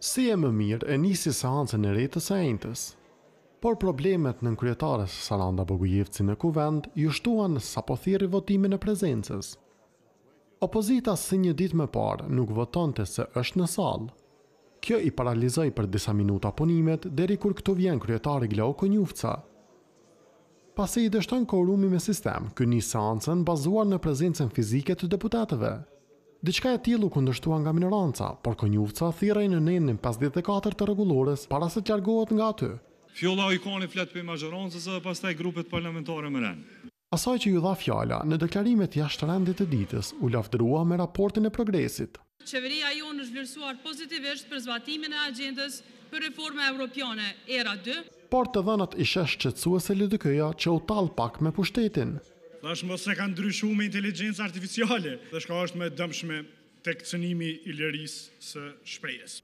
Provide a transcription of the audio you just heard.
Si e më mirë e nisi seancën e re të së enjtës. Por problemet nën kryetares Saranda Bogujevci në kuvend ju shtuan sapo thirri votimin e prezencës. Opozita si një ditë më parë nuk votonte se është në sallë. Kjo i paralizoi për disa minuta punimet deri kur këtu vjen kryetari Glauko Njufca. Pasi i dështon korumi me sistem, ky nis seancën bazuar në prezencën fizike të deputetëve. Diçka e tillë u kundërshtua nga minoranca, por Konjufca thirrej në nenin 54 të rregullores para se të largohet nga aty. Fjolla i kani flet për majorancës dhe pastaj grupet parlamentare më ren. Asaj që ju dha fjala në deklarimet jashtrendit të ditës u lavdërua me raportin e progresit. Qeveria jonë është vlerësuar pozitivisht për zbatimin e agjendës për reforma evropiane era 2. Por të dhënat i shesh shqetësuese LDK-ja që u tall pak me pushtetin. Thash mos e kanë ndryshuar me inteligjencë artificiale, dhe shka është më dëmshme tek cënimi i lirisë së shprehjes.